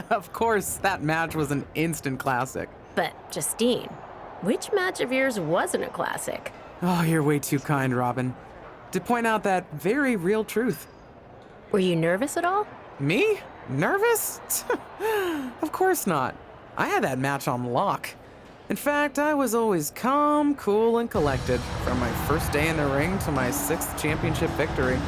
Of course, that match was an instant classic. But, Justine, which match of yours wasn't a classic? Oh, you're way too kind, Robin. To point out that very real truth. Were you nervous at all? Me? Nervous? Of course not. I had that match on lock. In fact, I was always calm, cool, and collected from my first day in the ring to my 6th championship victory.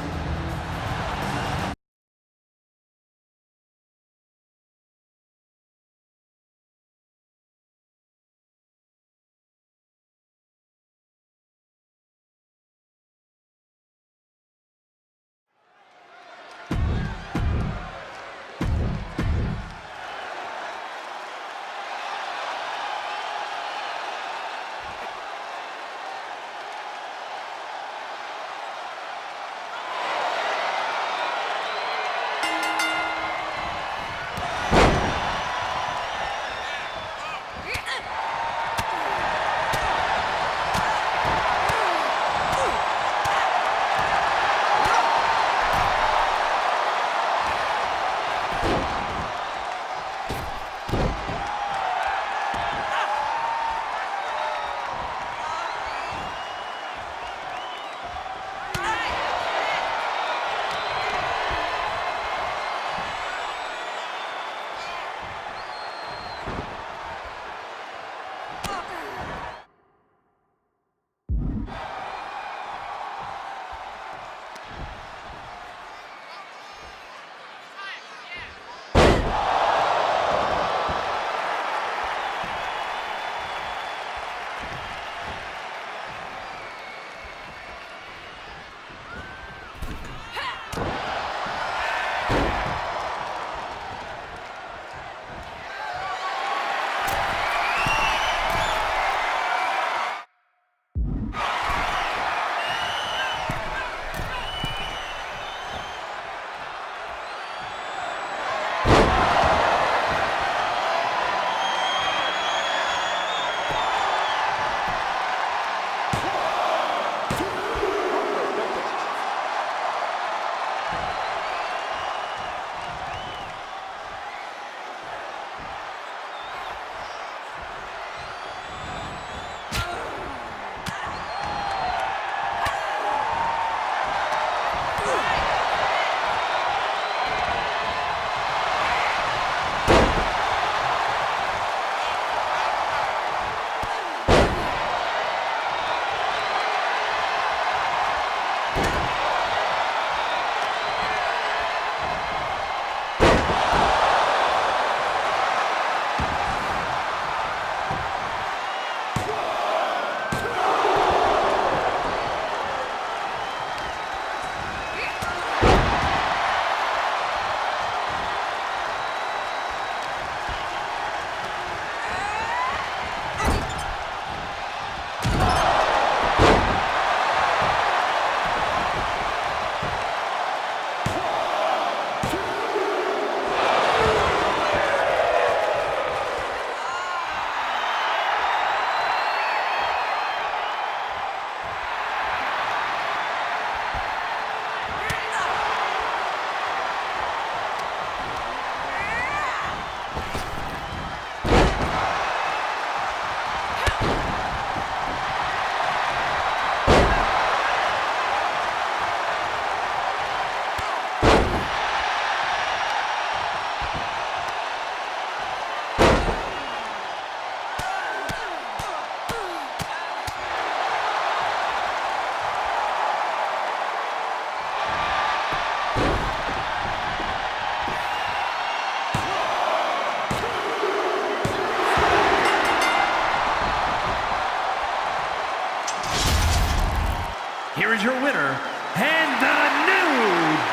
Here is your winner, and the new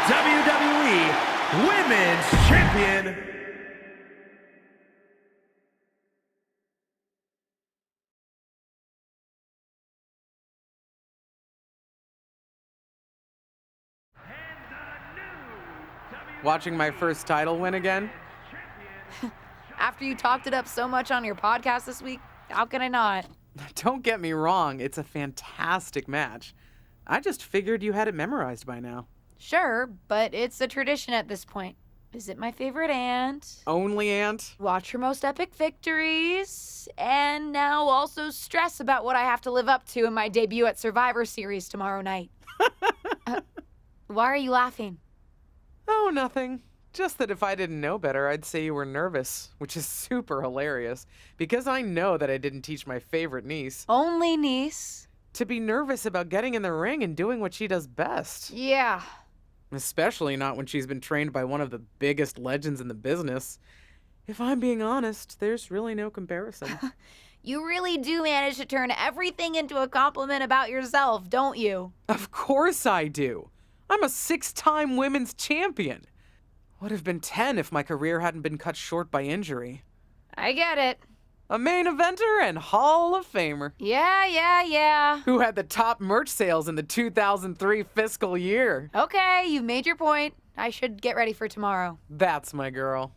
WWE Women's Champion, Watching my first title win again? After you talked it up so much on your podcast this week, how can I not? Don't get me wrong, it's a fantastic match. I just figured you had it memorized by now. Sure, but it's a tradition at this point. Visit my favorite aunt. Only aunt? Watch her most epic victories. And now also stress about what I have to live up to in my debut at Survivor Series tomorrow night. Why are you laughing? Oh, nothing. Just that if I didn't know better, I'd say you were nervous, which is super hilarious, because I know that I didn't teach my favorite niece Only niece. to be nervous about getting in the ring and doing what she does best. Yeah. Especially not when she's been trained by one of the biggest legends in the business. If I'm being honest, there's really no comparison. You really do manage to turn everything into a compliment about yourself, don't you? Of course I do. I'm a 6-time women's champion. Would have been 10 if my career hadn't been cut short by injury. I get it. A main eventer and Hall of Famer. Yeah. Who had the top merch sales in the 2003 fiscal year. Okay, you've made your point. I should get ready for tomorrow. That's my girl.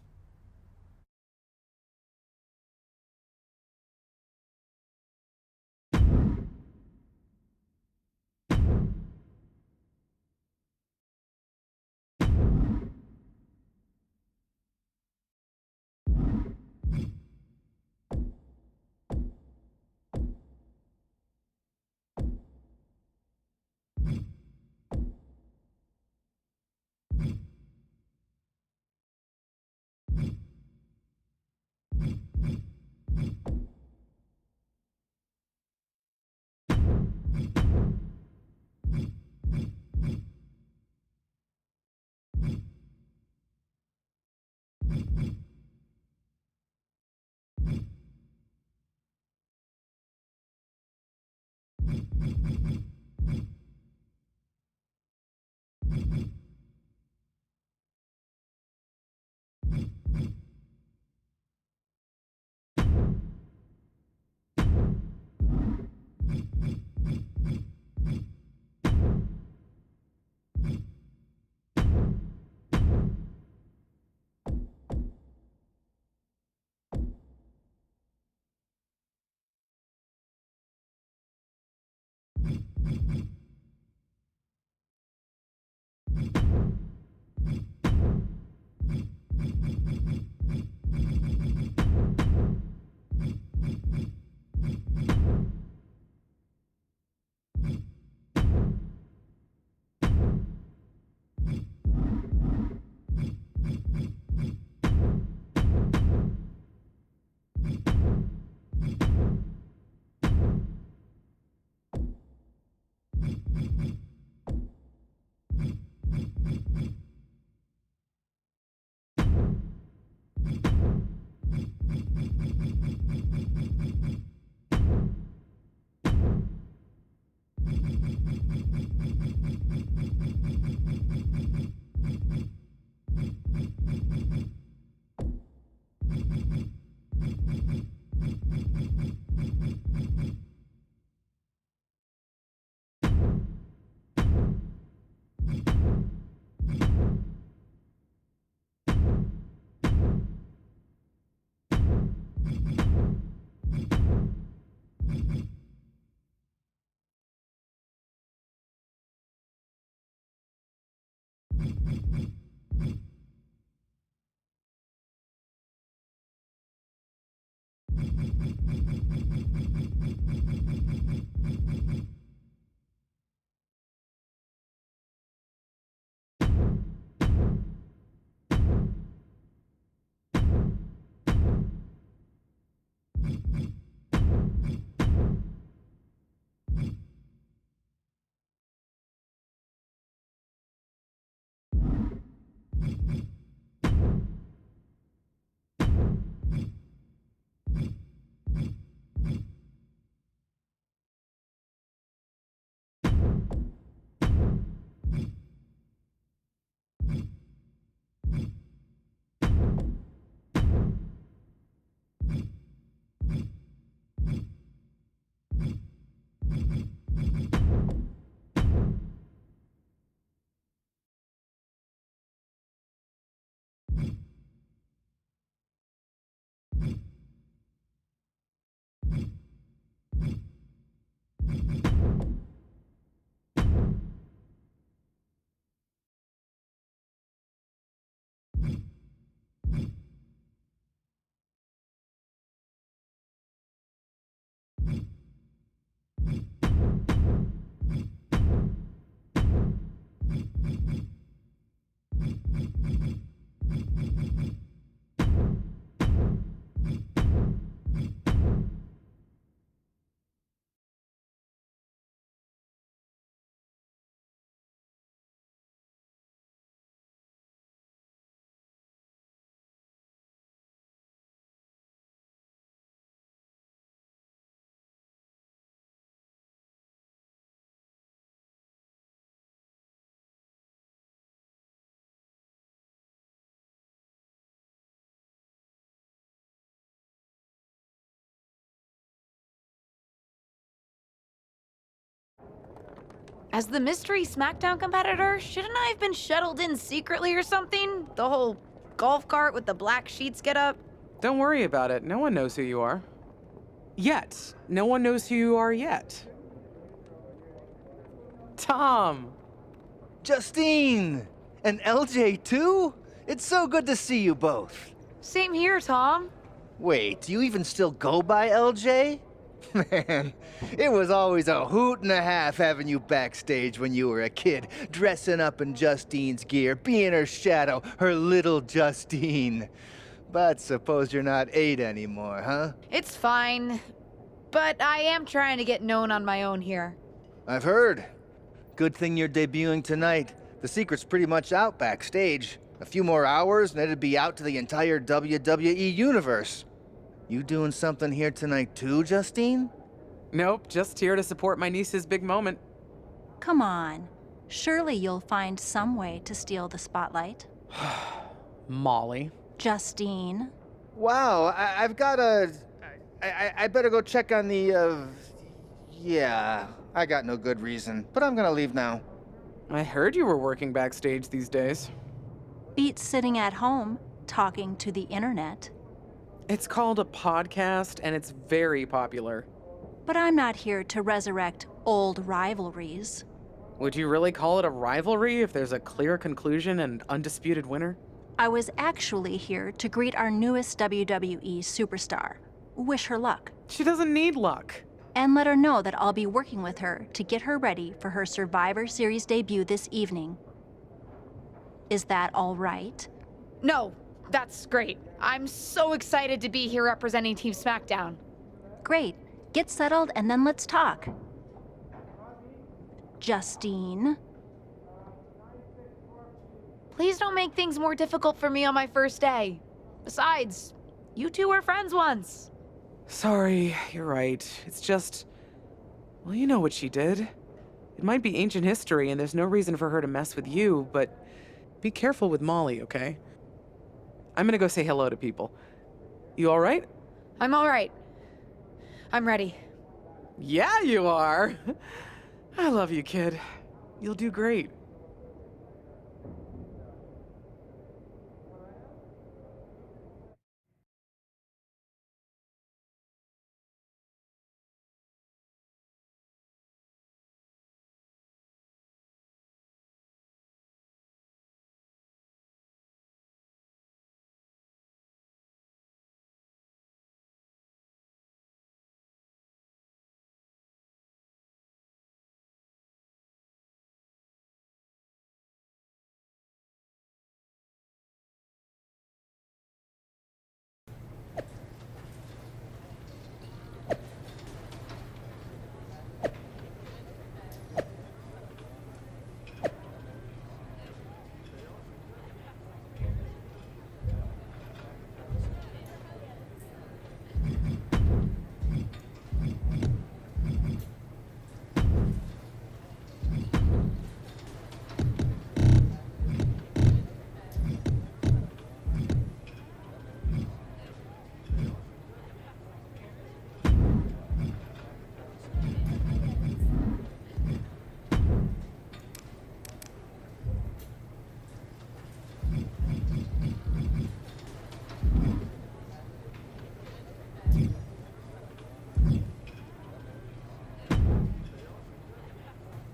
As the mystery SmackDown competitor, shouldn't I have been shuttled in secretly or something? The whole golf cart with the black sheets get up? Don't worry about it. No one knows who you are. Yet. No one knows who you are yet. Tom! Justine! And LJ too? It's so good to see you both. Same here, Tom. Wait, do you even still go by LJ? Man, it was always a hoot and a half having you backstage when you were a kid, dressing up in Justine's gear, being her shadow, her little Justine. But suppose you're not 8 anymore, huh? It's fine. But I am trying to get known on my own here. I've heard. Good thing you're debuting tonight. The secret's pretty much out backstage. A few more hours and it'd be out to the entire WWE universe. You doing something here tonight too, Justine? Nope, just here to support my niece's big moment. Come on. Surely you'll find some way to steal the spotlight. Molly. Justine. Wow, I've got a... I better go check on the, Yeah, I got no good reason, but I'm gonna leave now. I heard you were working backstage these days. Beats sitting at home, talking to the internet. It's called a podcast, and it's very popular. But I'm not here to resurrect old rivalries. Would you really call it a rivalry if there's a clear conclusion and undisputed winner? I was actually here to greet our newest WWE superstar. Wish her luck. She doesn't need luck. And let her know that I'll be working with her to get her ready for her Survivor Series debut this evening. Is that all right? No, that's great. I'm so excited to be here representing Team SmackDown. Great. Get settled and then let's talk. Justine. Please don't make things more difficult for me on my first day. Besides, you two were friends once. Sorry, you're right. It's just... Well, you know what she did. It might be ancient history and there's no reason for her to mess with you, but be careful with Molly, okay? I'm gonna go say hello to people. You all right? I'm all right. I'm ready. Yeah, you are. I love you, kid. You'll do great.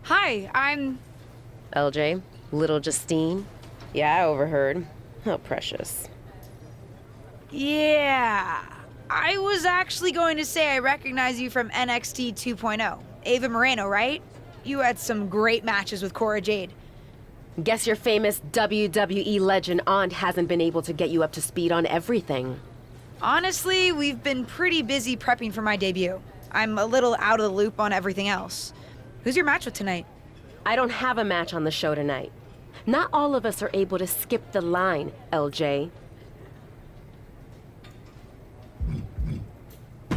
Hi, I'm... LJ, little Justine. Yeah, I overheard. How precious. Yeah. I was actually going to say I recognize you from NXT 2.0. Ava Moreno, right? You had some great matches with Cora Jade. Guess your famous WWE legend aunt hasn't been able to get you up to speed on everything. Honestly, we've been pretty busy prepping for my debut. I'm a little out of the loop on everything else. Who's your match with tonight? I don't have a match on the show tonight. Not all of us are able to skip the line, LJ.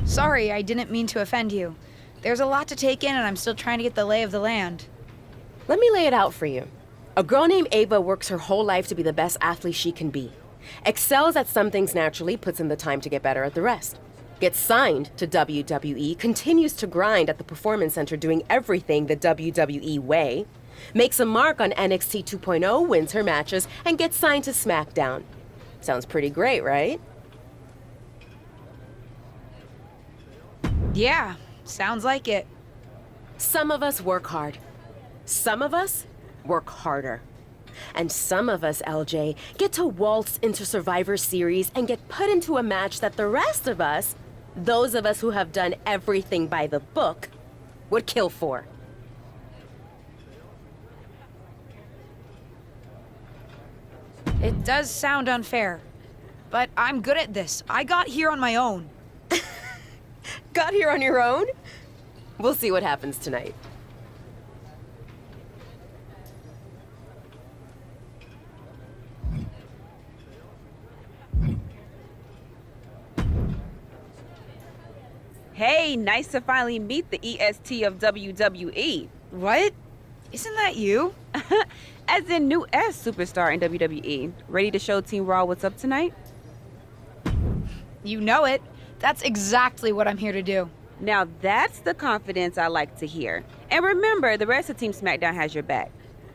Sorry, I didn't mean to offend you. There's a lot to take in and I'm still trying to get the lay of the land. Let me lay it out for you. A girl named Ava works her whole life to be the best athlete she can be. Excels at some things naturally, puts in the time to get better at the rest. gets signed to WWE, continues to grind at the Performance Center doing everything the WWE way, makes a mark on NXT 2.0, wins her matches, and gets signed to SmackDown. Sounds pretty great, right? Yeah, sounds like it. Some of us work hard. Some of us work harder. And some of us, LJ, get to waltz into Survivor Series and get put into a match that the rest of us, those of us who have done everything by the book, would kill for. It does sound unfair, but I'm good at this. I got here on my own. Got here on your own? We'll see what happens tonight. Hey, nice to finally meet the EST of WWE. What? Isn't that you? As in new S superstar in WWE. Ready to show Team Raw what's up tonight? You know it. That's exactly what I'm here to do. Now that's the confidence I like to hear. And remember, the rest of Team SmackDown has your back.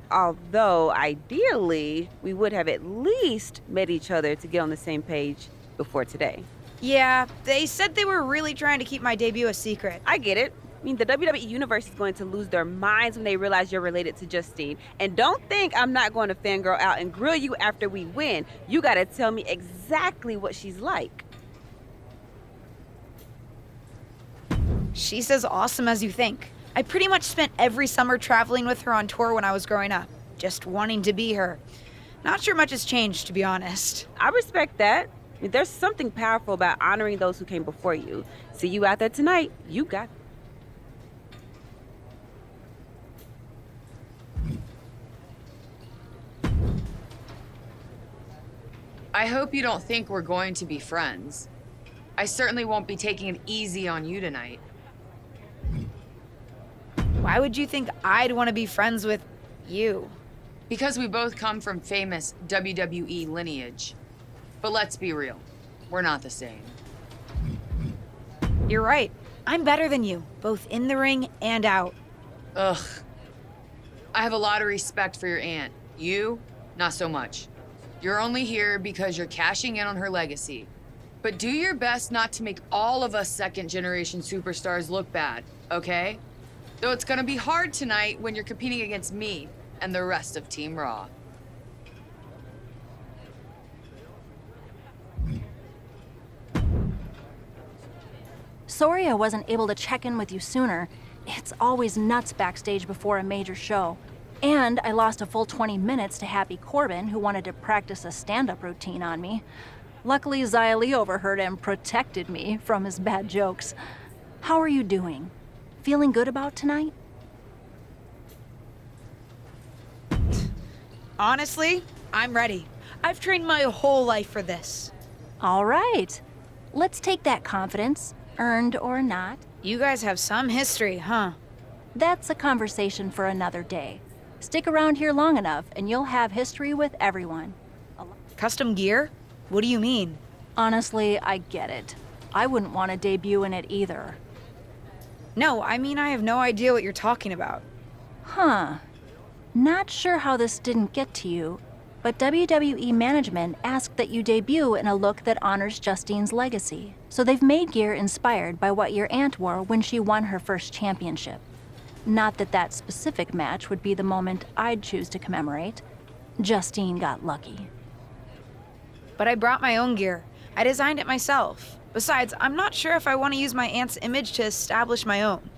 Although, ideally, we would have at least met each other to get on the same page before today. Yeah, they said they were really trying to keep my debut a secret. I get it. I mean, the WWE Universe is going to lose their minds when they realize you're related to Justine. And don't think I'm not going to fangirl out and grill you after we win. You gotta tell me exactly what she's like. She's as awesome as you think. I pretty much spent every summer traveling with her on tour when I was growing up, just wanting to be her. Not sure much has changed, to be honest. I respect that. I mean, there's something powerful about honoring those who came before you. See you out there tonight. You got it. I hope you don't think we're going to be friends. I certainly won't be taking it easy on you tonight. Why would you think I'd want to be friends with you? Because we both come from famous WWE lineage. But let's be real, we're not the same. You're right. I'm better than you, both in the ring and out. Ugh. I have a lot of respect for your aunt. You, not so much. You're only here because you're cashing in on her legacy. But do your best not to make all of us second-generation superstars look bad, okay? Though it's gonna be hard tonight when you're competing against me and the rest of Team Raw. Sorry I wasn't able to check in with you sooner. It's always nuts backstage before a major show. And I lost a full 20 minutes to Happy Corbin, who wanted to practice a stand-up routine on me. Luckily, Xia Li overheard and protected me from his bad jokes. How are you doing? Feeling good about tonight? Honestly, I'm ready. I've trained my whole life for this. All right. Let's take that confidence, earned or not. You guys have some history, huh? That's a conversation for another day. Stick around here long enough and you'll have history with everyone. Custom gear? What do you mean? Honestly, I get it. I wouldn't want to debut in it either. No, I mean I have no idea what you're talking about. Huh. Not sure how this didn't get to you, but WWE management asked that you debut in a look that honors Justine's legacy. So they've made gear inspired by what your aunt wore when she won her first championship. Not that that specific match would be the moment I'd choose to commemorate. Justine got lucky. But I brought my own gear. I designed it myself. Besides, I'm not sure if I want to use my aunt's image to establish my own.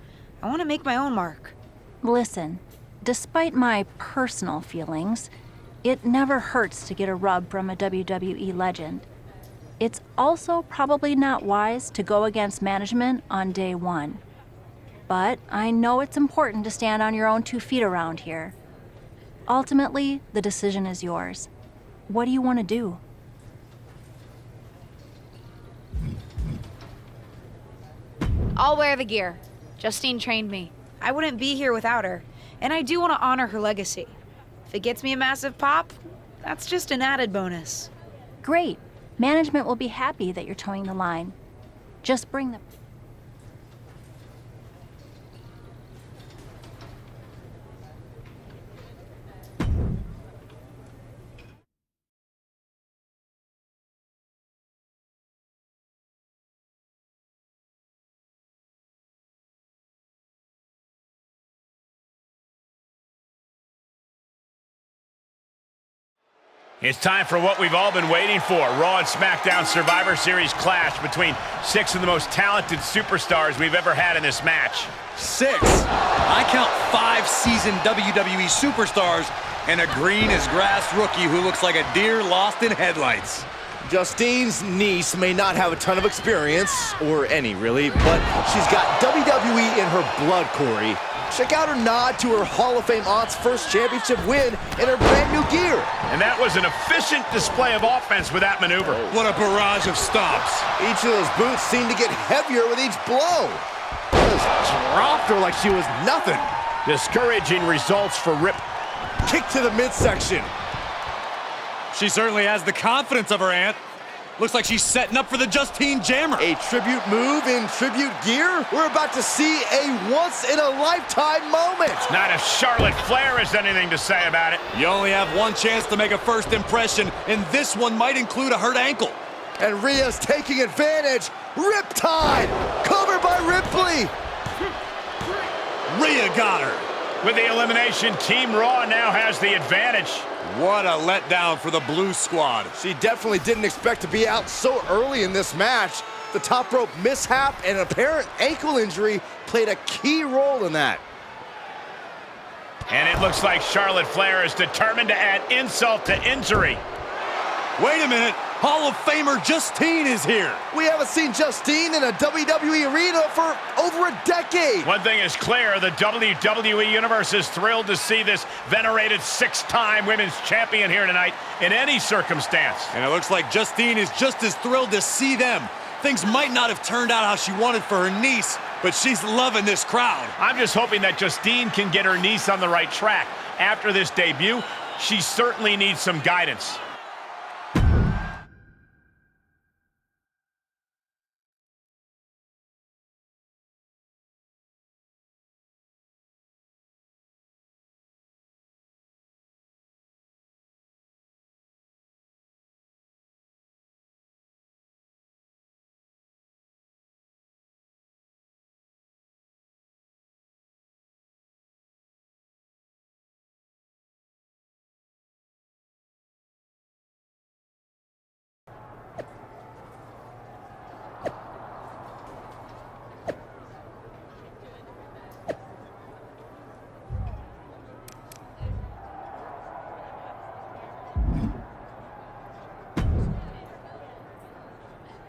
I want to make my own mark. Listen, despite my personal feelings, it never hurts to get a rub from a WWE legend. It's also probably not wise to go against management on day one. But I know it's important to stand on your own 2 feet around here. Ultimately, the decision is yours. What do you want to do? I'll wear the gear. Justine trained me. I wouldn't be here without her, and I do want to honor her legacy. If it gets me a massive pop, that's just an added bonus. Great. Management will be happy that you're towing the line. Just bring them. It's time for what we've all been waiting for. Raw and SmackDown Survivor Series clash between 6 of the most talented superstars we've ever had in this match. 6. I count 5 seasoned WWE superstars and a green as grass rookie who looks like a deer lost in headlights. Justine's niece may not have a ton of experience, or any really, but she's got WWE in her blood, Corey. Check out her nod to her Hall of Fame aunt's first championship win in her brand new gear. And that was an efficient display of offense with that maneuver. What a barrage of stomps. Each of those boots seemed to get heavier with each blow. Just dropped her like she was nothing. Discouraging results for Rip. Kick to the midsection. She certainly has the confidence of her aunt. Looks like she's setting up for the Justine Jammer. A tribute move in tribute gear? We're about to see a once-in-a-lifetime moment. Not if Charlotte Flair has anything to say about it. You only have one chance to make a first impression, and this one might include a hurt ankle. And Rhea's taking advantage. Riptide! Covered by Ripley! Rhea got her. With the elimination, Team Raw now has the advantage. What a letdown for the Blue Squad. She definitely didn't expect to be out so early in this match. The top rope mishap and an apparent ankle injury played a key role in that. And it looks like Charlotte Flair is determined to add insult to injury. Wait a minute. Hall of Famer Justine is here. We haven't seen Justine in a WWE arena for over a decade. One thing is clear, the WWE Universe is thrilled to see this venerated 6-time women's champion here tonight in any circumstance. And it looks like Justine is just as thrilled to see them. Things might not have turned out how she wanted for her niece, but she's loving this crowd. I'm just hoping that Justine can get her niece on the right track. After this debut, she certainly needs some guidance.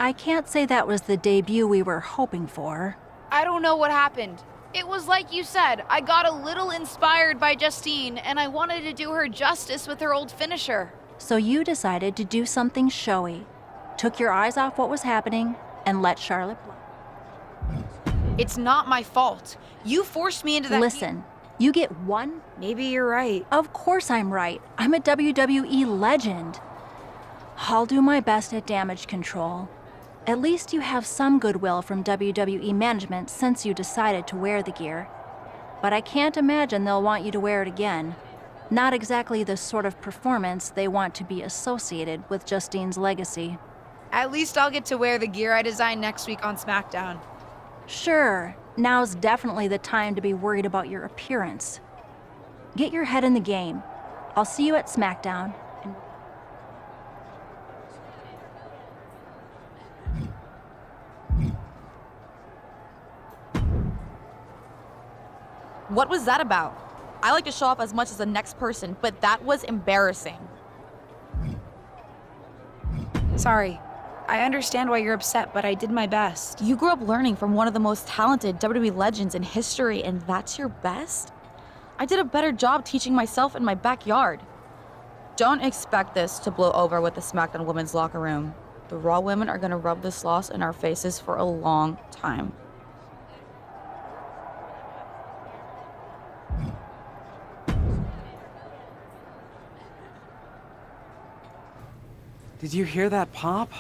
I can't say that was the debut we were hoping for. I don't know what happened. It was like you said, I got a little inspired by Justine, and I wanted to do her justice with her old finisher. So you decided to do something showy, took your eyes off what was happening, and let Charlotte blow. It's not my fault. You forced me into that. Listen, you get one. Maybe you're right. Of course I'm right. I'm a WWE legend. I'll do my best at damage control. At least you have some goodwill from WWE management since you decided to wear the gear. But I can't imagine they'll want you to wear it again. Not exactly the sort of performance they want to be associated with Justine's legacy. At least I'll get to wear the gear I designed next week on SmackDown. Sure, now's definitely the time to be worried about your appearance. Get your head in the game. I'll see you at SmackDown. What was that about? I like to show off as much as the next person, but that was embarrassing. Sorry. I understand why you're upset, but I did my best. You grew up learning from one of the most talented WWE legends in history, and that's your best? I did a better job teaching myself in my backyard. Don't expect this to blow over with the SmackDown women's locker room. The Raw women are gonna rub this loss in our faces for a long time. Did you hear that pop?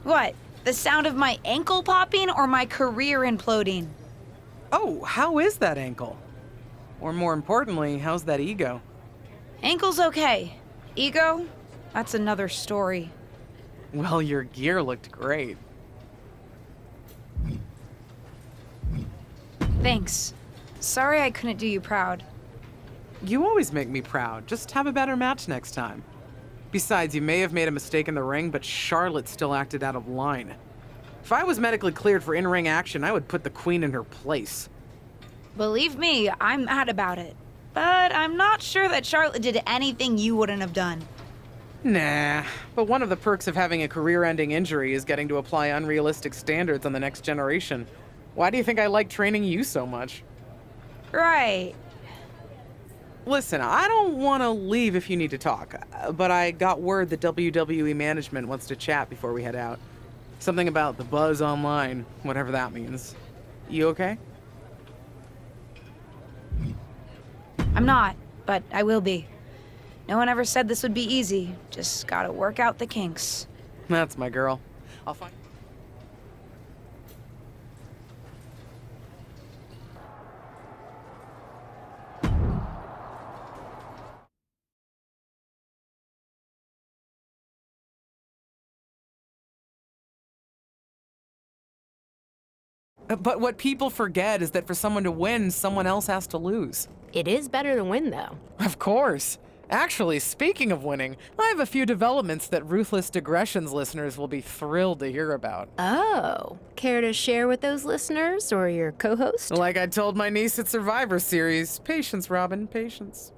What? The sound of my ankle popping or my career imploding? Oh, how is that ankle? Or more importantly, how's that ego? Ankle's okay. Ego? That's another story. Well, your gear looked great. Thanks. Sorry I couldn't do you proud. You always make me proud. Just have a better match next time. Besides, you may have made a mistake in the ring, but Charlotte still acted out of line. If I was medically cleared for in-ring action, I would put the Queen in her place. Believe me, I'm mad about it. But I'm not sure that Charlotte did anything you wouldn't have done. Nah, but one of the perks of having a career-ending injury is getting to apply unrealistic standards on the next generation. Why do you think I like training you so much? Right. Listen, I don't want to leave if you need to talk, but I got word that WWE management wants to chat before we head out. Something about the buzz online, whatever that means. You okay? I'm not, but I will be. No one ever said this would be easy. Just gotta work out the kinks. That's my girl. I'll find... But what people forget is that for someone to win, someone else has to lose. It is better to win, though. Of course. Actually, speaking of winning, I have a few developments that Ruthless Digressions listeners will be thrilled to hear about. Oh, care to share with those listeners or your co-host? Like I told my niece at Survivor Series, patience, Robin, patience.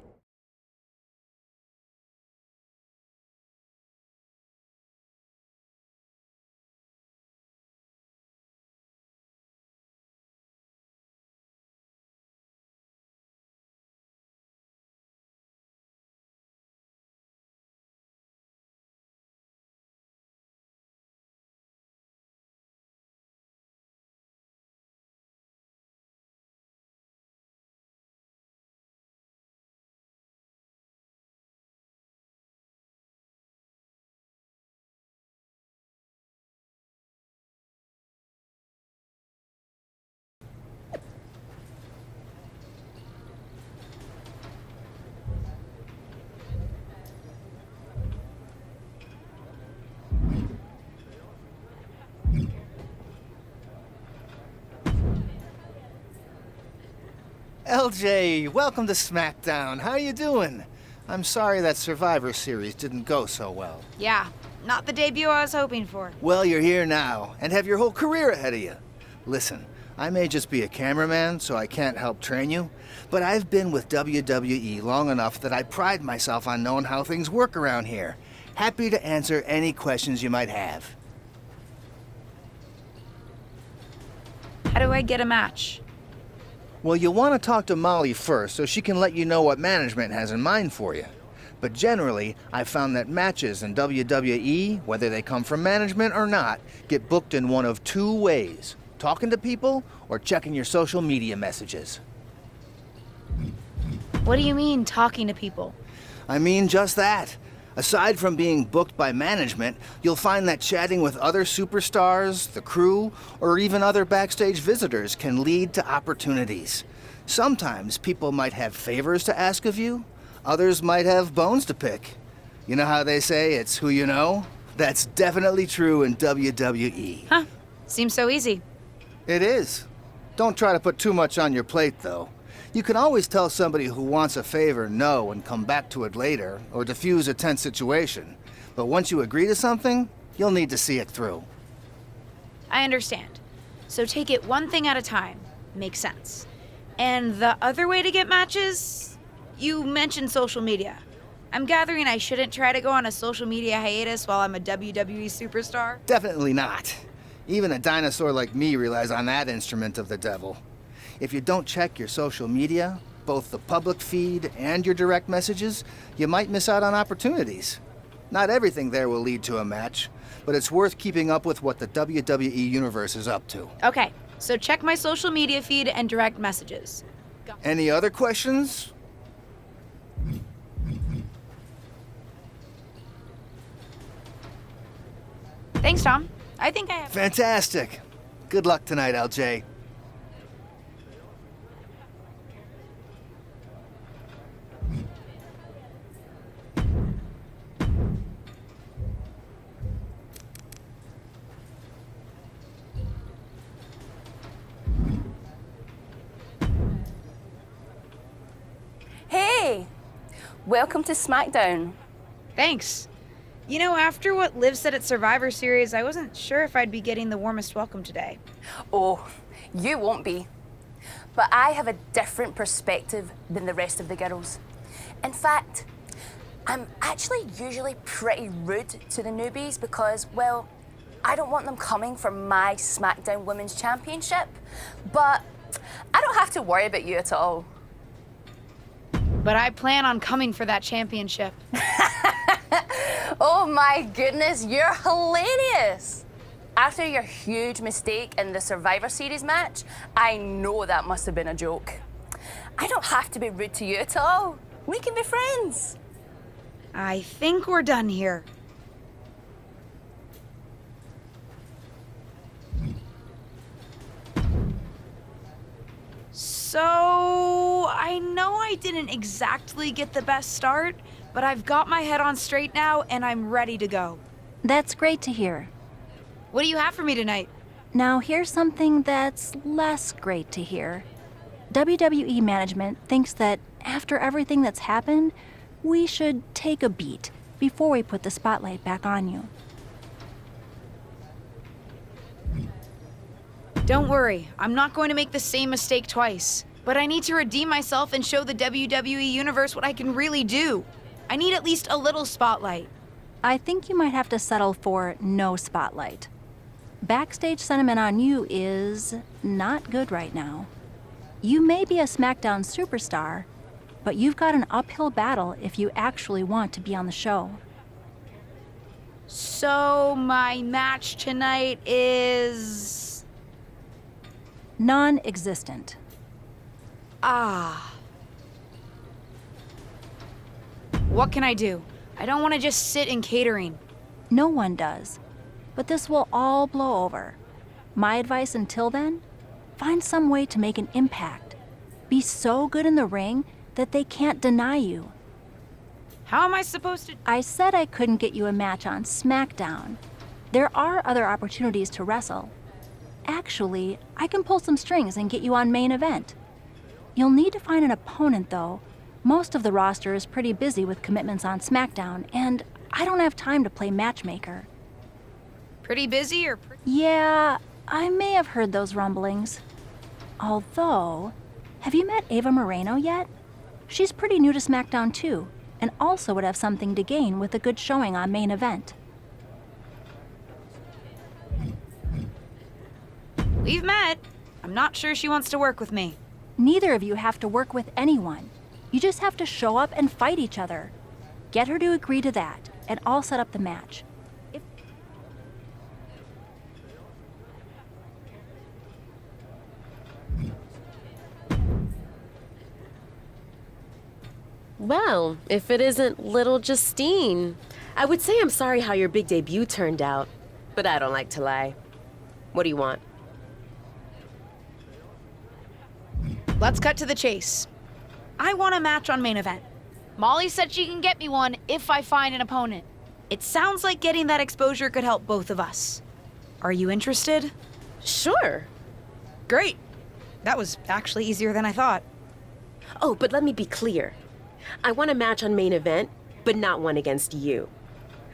LJ, welcome to SmackDown. How you doing? I'm sorry that Survivor Series didn't go so well. Yeah, not the debut I was hoping for. Well, you're here now, and have your whole career ahead of you. Listen, I may just be a cameraman, so I can't help train you, but I've been with WWE long enough that I pride myself on knowing how things work around here. Happy to answer any questions you might have. How do I get a match? Well, you'll want to talk to Molly first so she can let you know what management has in mind for you. But generally, I've found that matches in WWE, whether they come from management or not, get booked in one of two ways: talking to people or checking your social media messages. What do you mean, talking to people? I mean just that. Aside from being booked by management, you'll find that chatting with other superstars, the crew, or even other backstage visitors can lead to opportunities. Sometimes people might have favors to ask of you, others might have bones to pick. You know how they say it's who you know? That's definitely true in WWE. Huh. Seems so easy. It is. Don't try to put too much on your plate, though. You can always tell somebody who wants a favor no and come back to it later, or diffuse a tense situation. But once you agree to something, you'll need to see it through. I understand. So take it one thing at a time. Makes sense. And the other way to get matches? You mentioned social media. I'm gathering I shouldn't try to go on a social media hiatus while I'm a WWE superstar? Definitely not. Even a dinosaur like me relies on that instrument of the devil. If you don't check your social media, both the public feed and your direct messages, you might miss out on opportunities. Not everything there will lead to a match, but it's worth keeping up with what the WWE Universe is up to. Okay, so check my social media feed and direct messages. Any other questions? Thanks, Tom. I think I have. Fantastic. Good luck tonight, LJ. Hey! Welcome to SmackDown. Thanks. You know, after what Liv said at Survivor Series, I wasn't sure if I'd be getting the warmest welcome today. Oh, you won't be. But I have a different perspective than the rest of the girls. In fact, I'm actually usually pretty rude to the newbies because, well, I don't want them coming for my SmackDown Women's Championship. But I don't have to worry about you at all. But I plan on coming for that championship. Oh my goodness, you're hilarious! After your huge mistake in the Survivor Series match, I know that must have been a joke. I don't have to be rude to you at all. We can be friends. I think we're done here. So, I know I didn't exactly get the best start, but I've got my head on straight now and I'm ready to go. That's great to hear. What do you have for me tonight? Now, here's something that's less great to hear. WWE management thinks that after everything that's happened, we should take a beat before we put the spotlight back on you. Don't worry, I'm not going to make the same mistake twice. But I need to redeem myself and show the WWE Universe what I can really do. I need at least a little spotlight. I think you might have to settle for no spotlight. Backstage sentiment on you is not good right now. You may be a SmackDown superstar, but you've got an uphill battle if you actually want to be on the show. So, my match tonight is... non-existent. Ah. What can I do? I don't want to just sit in catering. No one does. But this will all blow over. My advice until then? Find some way to make an impact. Be so good in the ring that they can't deny you. How am I supposed to... I said I couldn't get you a match on SmackDown. There are other opportunities to wrestle. Actually, I can pull some strings and get you on main event. You'll need to find an opponent, though. Most of the roster is pretty busy with commitments on SmackDown, and I don't have time to play matchmaker. Pretty busy or... Yeah, I may have heard those rumblings. Although, have you met Ava Moreno yet? She's pretty new to SmackDown too, and also would have something to gain with a good showing on main event. We've met. I'm not sure she wants to work with me. Neither of you have to work with anyone. You just have to show up and fight each other. Get her to agree to that, and I'll set up the match. Well, if it isn't little Justine, I would say I'm sorry how your big debut turned out, but I don't like to lie. What do you want? Let's cut to the chase. I want a match on main event. Molly said she can get me one if I find an opponent. It sounds like getting that exposure could help both of us. Are you interested? Sure. Great. That was actually easier than I thought. Oh, but let me be clear. I want a match on main event, but not one against you.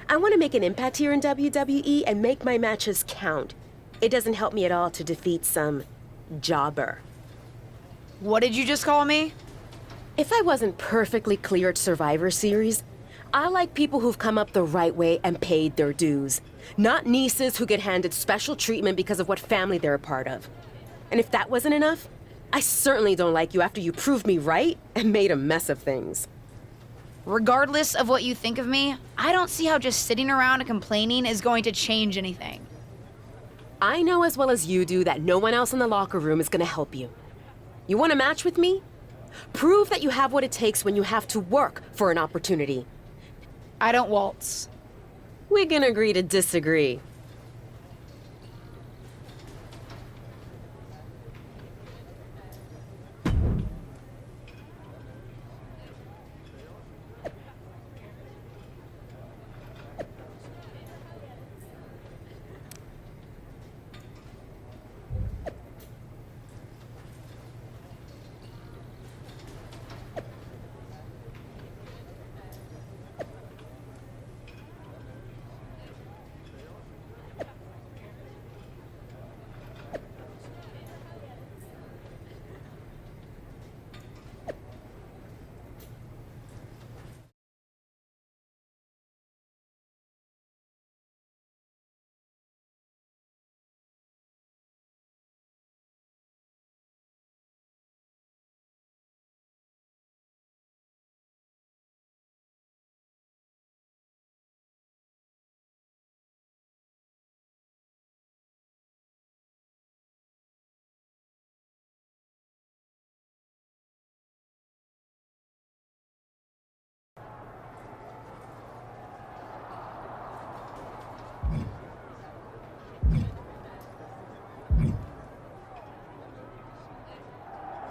I want to make an impact here in WWE and make my matches count. It doesn't help me at all to defeat some jobber. What did you just call me? If I wasn't perfectly clear at Survivor Series, I like people who've come up the right way and paid their dues. Not nieces who get handed special treatment because of what family they're a part of. And if that wasn't enough, I certainly don't like you after you proved me right and made a mess of things. Regardless of what you think of me, I don't see how just sitting around and complaining is going to change anything. I know as well as you do that no one else in the locker room is going to help you. You want a match with me? Prove that you have what it takes when you have to work for an opportunity. I don't waltz. We can agree to disagree.